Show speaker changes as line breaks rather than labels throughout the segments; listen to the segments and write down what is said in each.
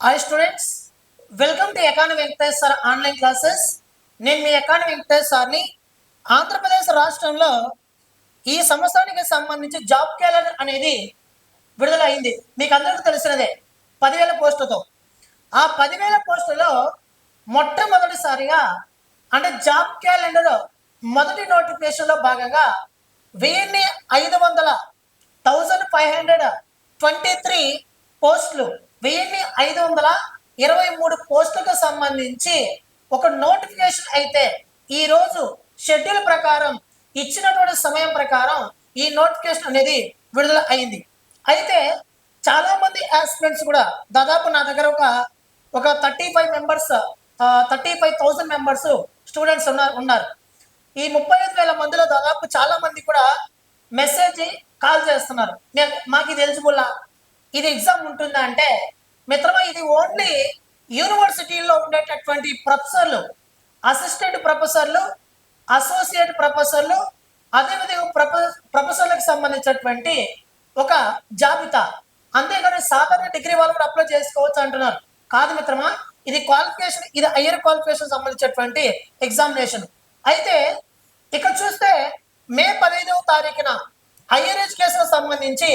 Hi students, welcome to economy Venkatesh sir online classes. నేను మీ economy Venkatesh సార్ని. ఆంధ్రప్రదేశ్ రాష్ట్రంలో ఈ సంవత్సరానికి సంబంధించి జాబ్ క్యాలెండర్ అనేది విడుదల అయింది. మీకు అందరికీ తెలిసినదే, 10,000 పోస్టులతో. ఆ 10,000 పోస్టులలో మొట్టమొదటిసారిగా అంటే జాబ్ క్యాలెండర్ మొదటి నోటిఫికేషన్లో భాగంగా 1523 పోస్టులు 1523 పోస్టులకు సంబంధించి ఒక నోటిఫికేషన్ అయితే ఈరోజు షెడ్యూల్ ప్రకారం ఇచ్చినటువంటి సమయం ప్రకారం ఈ నోటిఫికేషన్ అనేది విడుదల అయింది. అయితే చాలా మంది ఆస్పిరెంట్స్ కూడా దాదాపు నా దగ్గర ఒక 35,000 మెంబర్స్ స్టూడెంట్స్ ఉన్నారు. ఈ 35,000 మందిలో దాదాపు చాలా మంది కూడా మెసేజ్ కాల్ చేస్తున్నారు. మాకు ఇది ఎలిజిబుల్లా, ఇది ఎగ్జామ్ ఉంటుందా అంటే, మిత్రమా ఇది ఓన్లీ యూనివర్సిటీల్లో ఉండేటటువంటి ప్రొఫెసర్లు, అసిస్టెంట్ ప్రొఫెసర్లు, అసోసియేట్ ప్రొఫెసర్లు, అదేవిధంగా ప్రొఫెసర్లకు సంబంధించినటువంటి ఒక జాబితా. అంతేగాని సాధారణ డిగ్రీ వాళ్ళు కూడా అప్లై చేసుకోవచ్చు అంటున్నారు. కాదు మిత్రమా, ఇది క్వాలిఫికేషన్, ఇది హయ్యర్ క్వాలిఫికేషన్ సంబంధించినటువంటి ఎగ్జామినేషన్. అయితే ఇక్కడ చూస్తే మే 15వ తారీఖున హయ్యర్ ఎడ్యుకేషన్ సంబంధించి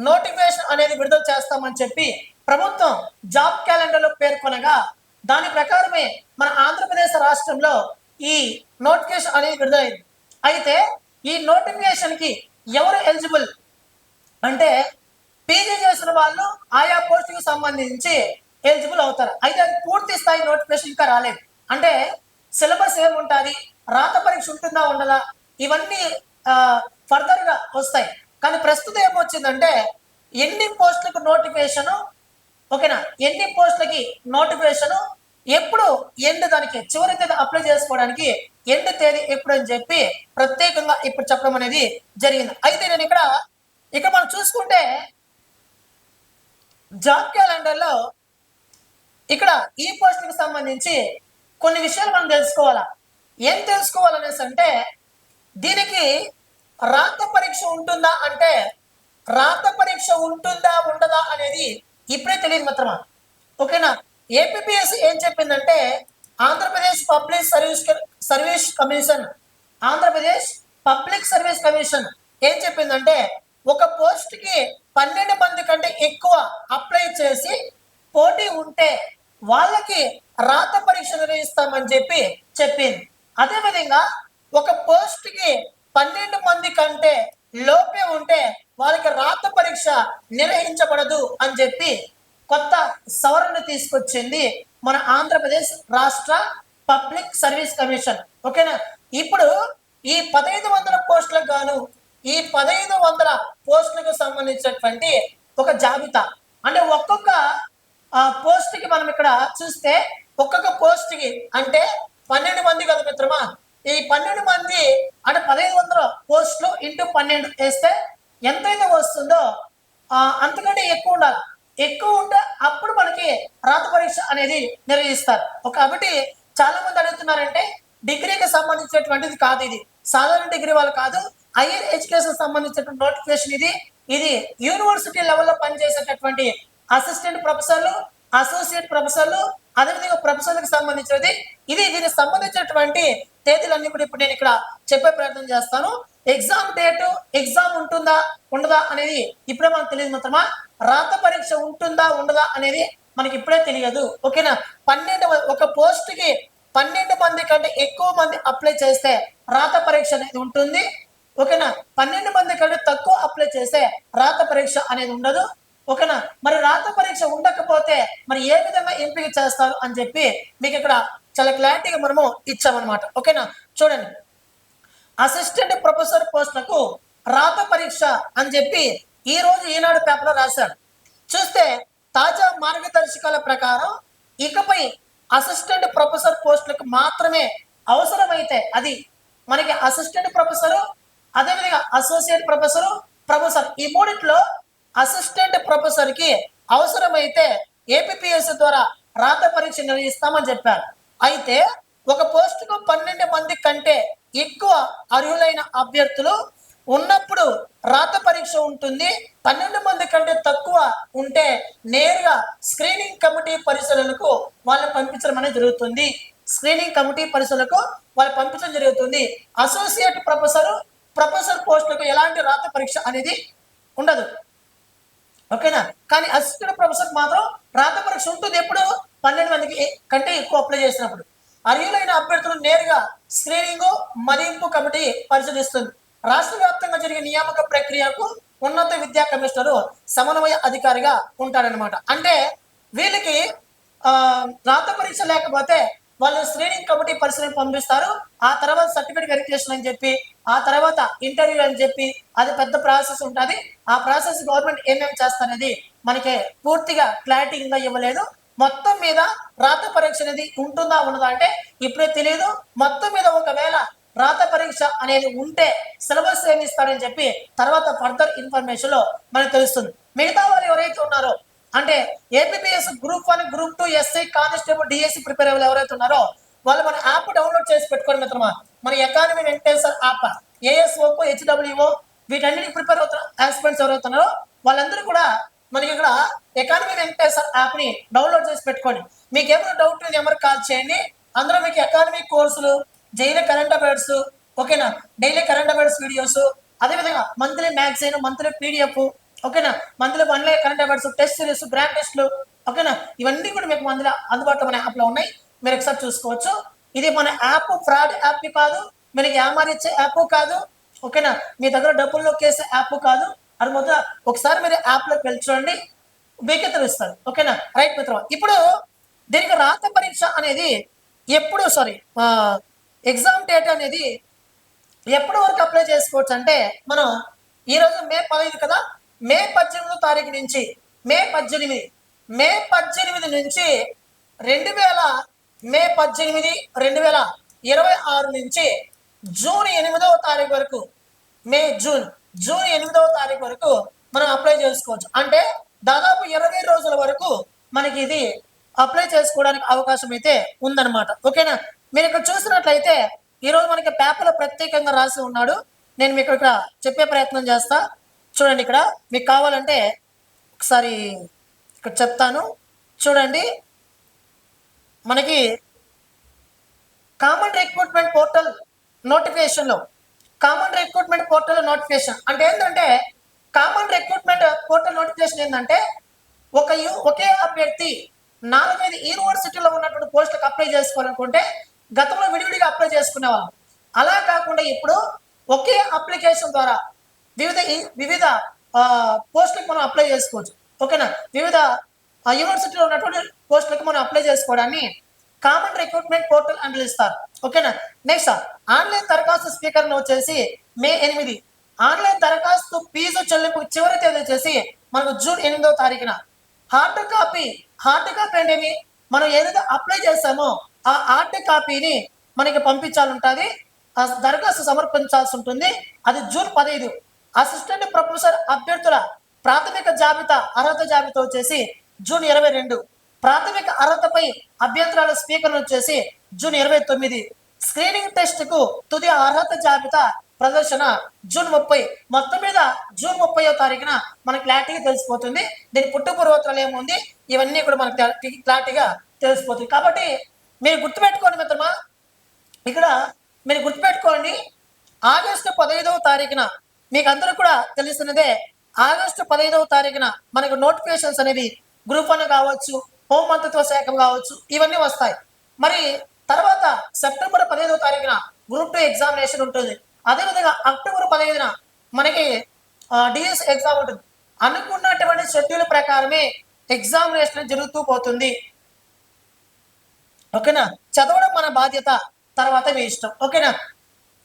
నోటిఫికేషన్ అనేది విడుదల చేస్తామని చెప్పి ప్రభుత్వం జాబ్ క్యాలెండర్లో పేర్కొనగా, దాని ప్రకారమే మన ఆంధ్రప్రదేశ్ రాష్ట్రంలో ఈ నోటిఫికేషన్ అనేది విడుదలైంది. అయితే ఈ నోటిఫికేషన్కి ఎవరు ఎలిజిబుల్ అంటే, పీజీ చేసిన వాళ్ళు ఆయా పోస్టుకి సంబంధించి ఎలిజిబుల్ అవుతారు. అయితే అది పూర్తి స్థాయి నోటిఫికేషన్ ఇంకా రాలేదు. అంటే సిలబస్ ఏముంటుంది, రాత పరీక్ష ఉంటుందా ఉండదా, ఇవన్నీ ఫర్దర్గా వస్తాయి. కానీ ప్రస్తుతం ఏమొచ్చిందంటే, ఎన్ని పోస్టులకు నోటిఫికేషను, ఓకేనా, ఎన్ని పోస్టులకి నోటిఫికేషను, ఎప్పుడు ఎండ్, దానికి చివరి తేదీ అప్లై చేసుకోవడానికి ఎండ్ తేదీ ఎప్పుడు అని చెప్పి ప్రత్యేకంగా ఇప్పుడు చెప్పడం అనేది జరిగింది. అయితే నేను ఇక్కడ మనం చూసుకుంటే జాబ్ క్యాలెండర్లో ఇక్కడ ఈ పోస్టులకు సంబంధించి కొన్ని విషయాలు మనం తెలుసుకోవాలా. ఏం తెలుసుకోవాలనేసి అంటే, దీనికి రాత పరీక్ష ఉంటుందా అంటే, రాత పరీక్ష ఉంటుందా ఉండదా అనేది ఇప్పుడే తెలియదు మిత్రమా. ఓకేనా, ఏపీపీఎస్సీ ఏం చెప్పిందంటే, Andhra Pradesh public service commission, Andhra Pradesh public service commission ఏం చెప్పిందంటే, ఒక పోస్ట్కి 12 మంది కంటే ఎక్కువ అప్లై చేసి పోటీ ఉంటే వాళ్ళకి రాత పరీక్ష నిర్వహిస్తామని చెప్పి చెప్పింది. అదేవిధంగా ఒక పోస్ట్కి 12 మంది కంటే లోపే ఉంటే వాళ్ళకి రాత పరీక్ష నిర్వహించబడదు అని చెప్పి కొత్త సవరణ తీసుకొచ్చింది మన ఆంధ్రప్రదేశ్ రాష్ట్ర పబ్లిక్ సర్వీస్ కమిషన్. ఓకేనా, ఇప్పుడు ఈ 1500 పోస్టులకు గాను ఈ 1500 పోస్టులకు సంబంధించినటువంటి ఒక జాబితా, అంటే ఒక్కొక్క పోస్ట్కి మనం ఇక్కడ చూస్తే ఒక్కొక్క పోస్ట్కి అంటే 12 మంది కదా మిత్రమా. ఈ 12 మంది అంటే 1500 పోస్టులు ఇంటూ 12 వేస్తే ఎంతైతే వస్తుందో అంతకంటే ఎక్కువ ఉండాలి. ఎక్కువ ఉంటే అప్పుడు మనకి రాత పరీక్ష అనేది నిర్వహిస్తారు. కాబట్టి చాలా మంది అడుగుతున్నారంటే, డిగ్రీకి సంబంధించినటువంటిది కాదు, ఇది సాధారణ డిగ్రీ వాళ్ళు కాదు, హైయర్ ఎడ్యుకేషన్ సంబంధించినటువంటి నోటిఫికేషన్ ఇది యూనివర్సిటీ లెవెల్లో పనిచేసేటటువంటి అసిస్టెంట్ ప్రొఫెసర్లు, అసోసియేట్ ప్రొఫెసర్లు, అదేవిధంగా ప్రొఫెసర్లకు సంబంధించినది. దీనికి సంబంధించినటువంటి తేదీలన్నీ కూడా ఇప్పుడు నేను ఇక్కడ చెప్పే ప్రయత్నం చేస్తాను. ఎగ్జామ్ డేటు, ఎగ్జామ్ ఉంటుందా ఉండదా అనేది ఇప్పుడే మనకు తెలియదు మిత్రమా. రాత పరీక్ష ఉంటుందా ఉండదా అనేది మనకి ఇప్పుడే తెలియదు. ఓకేనా, ఒక పోస్ట్కి 12 మంది కంటే ఎక్కువ మంది అప్లై చేస్తే రాత పరీక్ష అనేది ఉంటుంది. ఓకేనా, 12 మంది కంటే తక్కువ అప్లై చేస్తే రాత పరీక్ష అనేది ఉండదు. ఓకేనా, మరి రాత పరీక్ష ఉండకపోతే మరి ఏ విధంగా ఎంపిక చేస్తారు అని చెప్పి మీకు ఇక్కడ చాలా క్లారిటీగా మనము ఇచ్చామన్నమాట. ఓకేనా, చూడండి, అసిస్టెంట్ ప్రొఫెసర్ పోస్టులకు రాత పరీక్ష అని చెప్పి ఈ రోజు ఈనాడు పేపర్లో రాశారు. చూస్తే తాజా మార్గదర్శకాల ప్రకారం ఇకపై అసిస్టెంట్ ప్రొఫెసర్ పోస్టులకు మాత్రమే అవసరమైతే, అది మనకి అసిస్టెంట్ ప్రొఫెసరు, అదేవిధంగా అసోసియేట్ ప్రొఫెసర్ ఈ మూడిట్లో అసిస్టెంట్ ప్రొఫెసర్కి అవసరమైతే ఏపీపీఎస్సీ ద్వారా రాత పరీక్ష నిర్వహిస్తామని చెప్పారు. అయితే ఒక పోస్టుకు 12 మంది కంటే ఎక్కువ అర్హులైన అభ్యర్థులు ఉన్నప్పుడు రాత పరీక్ష ఉంటుంది. 12 మంది కంటే తక్కువ ఉంటే నేరుగా స్క్రీనింగ్ కమిటీ పరిశీలనకు వాళ్ళని పంపించడం అనేది జరుగుతుంది. స్క్రీనింగ్ కమిటీ పరిశీలనకు వాళ్ళు పంపించడం జరుగుతుంది. అసోసియేట్ ప్రొఫెసర్ పోస్టులకు ఎలాంటి రాత పరీక్ష అనేది ఉండదు. ఓకేనా? కానీ అసిస్టెంట్ ప్రొఫెసర్ మాత్రం రాత పరీక్ష ఉంటుంది. ఎప్పుడు 12 మందికి కంటే ఎక్కువ అప్లై చేసినప్పుడు. అర్హులైన అభ్యర్థులు నేరుగా స్క్రీనింగ్ మదింపు కమిటీ పరిశీలిస్తుంది. రాష్ట్ర వ్యాప్తంగా జరిగే నియామక ప్రక్రియకు ఉన్నత విద్యా కమిషనరు సమన్వయ అధికారిగా ఉంటాడనమాట. అంటే వీళ్ళకి రాత పరీక్ష లేకపోతే వాళ్ళు స్క్రీనింగ్ కమిటీ పరిశీలన పంపిస్తారు. ఆ తర్వాత సర్టిఫికేట్ వెరిఫికేషన్ అని చెప్పి, ఆ తర్వాత ఇంటర్వ్యూ అని చెప్పి, అది పెద్ద ప్రాసెస్ ఉంటుంది. ఆ ప్రాసెస్ గవర్నమెంట్ ఏమేమి చేస్తారనేది మనకి పూర్తిగా క్లారిటీగా ఇవ్వలేదు. మొత్తం మీద రాత పరీక్ష అనేది ఉంటుందా ఉండదా అంటే ఇప్పుడే తెలియదు. మొత్తం మీద ఒకవేళ రాత పరీక్ష అనేది ఉంటే సిలబస్ ఏమి ఇస్తారని చెప్పి తర్వాత ఫర్దర్ ఇన్ఫర్మేషన్ లో మనకు తెలుస్తుంది. మిగతా వాళ్ళు ఎవరైతే ఉన్నారో అంటే APPS group 1, group 2, SI, constable, DSC prepare అయ్యే ఎవరైతే ఉన్నారో వాళ్ళు మన యాప్ డౌన్లోడ్ చేసి పెట్టుకోండి మిత్రమా. మన అకాడమీ వెంకటేశ్వర్ యాప్ ఏఎస్ఓకో హెచ్డబ్ల్యూఓ వీటన్నిటికి ప్రిపేర్ అవుతున్న ఆస్పిరెంట్స్ ఎవరైతే ఉన్నారో వాళ్ళందరూ కూడా మనకి ఇక్కడ అకాడమీ వెంకటేశ్వర్ యాప్ ని డౌన్లోడ్ చేసి పెట్టుకోండి. మీకు ఏమైనా డౌట్ నెంబర్ కాల్ చేయండి. అందులో మీకు అకాడమీ కోర్సులు, డైలీ కరెంట్ అఫైర్స్, ఓకేనా, డైలీ కరెంట్ అఫైర్స్ వీడియోస్, అదేవిధంగా మంత్లీ మ్యాగజైన్, మంత్లీ పీడిఎఫ్, ఓకేనా, మంత్లీ వన్లే current affairs, test series, grand టెస్ట్లు, ఓకేనా, ఇవన్నీ కూడా మీకు మందులో అందుబాటులో మన యాప్లో ఉన్నాయి. మీరు ఒకసారి చూసుకోవచ్చు. ఇది మన యాప్ ఫ్రాడ్ యాప్ కాదు, మనకి యామారిచ్చే యాప్ కాదు, ఓకేనా, మీ దగ్గర డబ్బులు నొక్కేసే యాప్ కాదు. అది మొదట ఒకసారి మీరు యాప్లోకి వెళ్ళి చూడండి, మీకే తెలుస్తుంది. ఓకేనా, రైట్ మిత్రం. ఇప్పుడు దీనికి రాత పరీక్ష అనేది ఎప్పుడు ఎగ్జామ్ డేట్ అనేది ఎప్పటి వరకు అప్లై చేసుకోవచ్చు అంటే మనం ఈరోజు మే 15 కదా, మే 18వ తారీఖు నుంచి మే 18 నుంచి 2026 నుంచి జూన్ 8వ తారీఖు వరకు జూన్ 8వ తారీఖు వరకు మనం అప్లై చేసుకోవచ్చు. అంటే దాదాపు 20 రోజుల వరకు మనకి ఇది అప్లై చేసుకోవడానికి అవకాశం అయితే ఉందన్నమాట. ఓకేనా, మీరు ఇక్కడ చూసినట్లయితే ఈరోజు మనకి పేపర్లో ప్రత్యేకంగా రాసి ఉన్నాడు. నేను మీకు ఇక్కడ చెప్పే ప్రయత్నం చేస్తా. చూడండి, ఇక్కడ మీకు కావాలంటే ఒకసారి ఇక్కడ చెప్తాను చూడండి. మనకి కామన్ రిక్రూట్మెంట్ పోర్టల్ నోటిఫికేషన్ అంటే ఏంటంటే కామన్ రిక్రూట్మెంట్ పోర్టల్ నోటిఫికేషన్ ఏంటంటే ఒకే అభ్యర్థి 4-5 యూనివర్సిటీలో ఉన్నటువంటి పోస్టులకు అప్లై చేసుకోవాలనుకుంటే గతంలో విడివిడిగా అప్లై చేసుకునేవాళ్ళం. అలా కాకుండా ఇప్పుడు ఒకే అప్లికేషన్ ద్వారా వివిధ పోస్టులకు మనం అప్లై చేసుకోవచ్చు. ఓకేనా, వివిధ యూనివర్సిటీలో ఉన్నటువంటి పోస్టులకు మనం అప్లై చేసుకోవడాన్ని కామన్ రిక్రూట్మెంట్ పోర్టల్ అని పిలుస్తారు. ఓకేనా, నెక్స్ట్ ఆన్లైన్ దరఖాస్తు స్పీకర్ను వచ్చేసి మే 8. ఆన్లైన్ దరఖాస్తు ఫీజు చెల్లింపు చివరి తేదీ వచ్చేసి మనకు జూన్ 8వ తారీఖున. హార్డ్ కాపీ అంటే మనం ఏదైతే అప్లై చేస్తామో ఆ హార్డ్ కాపీని మనకి పంపించాలి, దరఖాస్తు సమర్పించాల్సి ఉంటుంది. అది జూన్ 15. అసిస్టెంట్ ప్రొఫెసర్ అభ్యర్థుల ప్రాథమిక అర్హత జాబితా వచ్చేసి జూన్ 22. ప్రాథమిక అర్హతపై అభ్యంతరాల స్పీకర్ వచ్చేసి జూన్ 29. స్క్రీనింగ్ టెస్ట్ కు తుది అర్హత జాబితా ప్రదర్శన జూన్ 30. మొత్తం మీద జూన్ 30వ తారీఖున మనకి క్లారిటీగా తెలిసిపోతుంది. దీని పుట్టుపూర్వోత్తరాలు ఏముంది ఇవన్నీ కూడా మనకు క్లారిటీగా తెలిసిపోతుంది. కాబట్టి మీరు గుర్తుపెట్టుకోండి మిత్రమా, ఇక్కడ మీరు గుర్తుపెట్టుకోండి. ఆగస్టు 15వ తారీఖున మీకు అందరూ కూడా తెలుస్తున్నదే. ఆగస్టు 15వ తారీఖున మనకు నోటిఫికేషన్స్ అనేవి గ్రూప్ 1 కావచ్చు, హోంమంత్రిత్వ శాఖ కావచ్చు, ఇవన్నీ వస్తాయి. మరి తర్వాత సెప్టెంబర్ 15వ తారీఖున గ్రూప్ 2 ఎగ్జామినేషన్ ఉంటుంది. అదేవిధంగా అక్టోబర్ 15న మనకి డిఎస్ ఎగ్జామ్ ఉంటుంది. అనుకున్నటువంటి షెడ్యూల్ ప్రకారమే ఎగ్జామినేషన్ జరుగుతూ పోతుంది. ఓకేనా, చదవడం మన బాధ్యత, తర్వాత మీ ఇష్టం. ఓకేనా,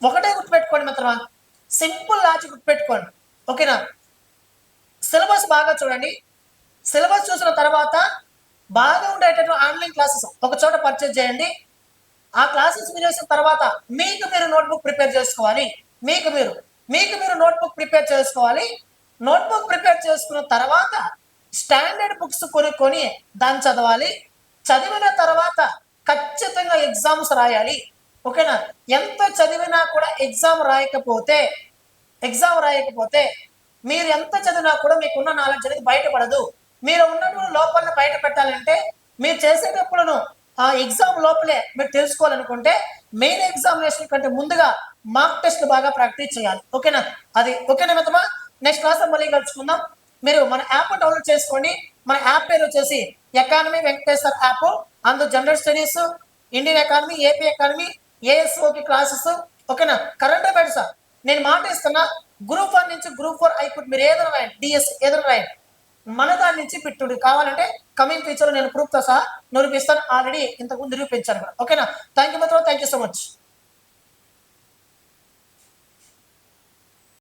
ఒకటే గుర్తుపెట్టుకోండి మిత్రమా, సింపుల్ లాజిక్ గుర్తుపెట్టుకోండి. ఓకేనా, సిలబస్ బాగా చూడండి. సిలబస్ చూసిన తర్వాత బాగా ఉండేటటువంటి ఆన్లైన్ క్లాసెస్ ఒక చోట పర్చేజ్ చేయండి. ఆ క్లాసెస్ చేసిన తర్వాత మీకు మీరు నోట్బుక్ ప్రిపేర్ చేసుకోవాలి. మీకు మీరు నోట్బుక్ ప్రిపేర్ చేసుకోవాలి. నోట్బుక్ ప్రిపేర్ చేసుకున్న తర్వాత స్టాండర్డ్ బుక్స్ కొనుక్కొని దాన్ని చదవాలి. చదివిన తర్వాత ఖచ్చితంగా ఎగ్జామ్స్ రాయాలి. ఓకేనా, ఎంత చదివినా కూడా ఎగ్జామ్ రాయకపోతే ఎగ్జామ్ రాయకపోతే మీరు ఎంత చదివినా కూడా మీకున్న నాలెడ్జ్ అనేది బయటపడదు. మీరు ఉన్నటువంటి లోపాలను బయట పెట్టాలంటే మీరు చేసేటప్పుడును ఆ ఎగ్జామ్ లోపలే మీరు తెలుసుకోవాలనుకుంటే మెయిన్ ఎగ్జామినేషన్ కంటే ముందుగా మార్క్ టెస్ట్ బాగా ప్రాక్టీస్ చేయాలి. ఓకేనా? అది ఓకేనా మిత్రమా? నెక్స్ట్ క్లాస్ మళ్ళీ కలుసుకుందాం. మీరు మన యాప్ డౌన్లోడ్ చేసుకోండి. మన యాప్ పేరు వచ్చేసి ఎకానమీ వెంకటేశ్వర్ యాప్. అందులో general studies, Indian economy, AP economy, ఏఎస్ఓకి క్లాసెస్. ఓకేనా? కరెంట్ అఫైర్స్ నేను మాట ఇస్తున్నా. గ్రూప్ 1 నుంచి గ్రూప్ 4 అయిపోయి మీరు ఏదైనా రాయండి, డిఎస్ ఏదైనా రాయండి, మన దాని నుంచి పెట్టుడు కావాలంటే కమింగ్ ఫ్యూచర్ నేను ప్రూఫ్తో సహా నిరూపిస్తాను. ఆల్రెడీ ఇంతకుముందు నిరూపించాను కూడా. ఓకేనా? థ్యాంక్ యూ మిత్రులు, థ్యాంక్ యూ సో మచ్.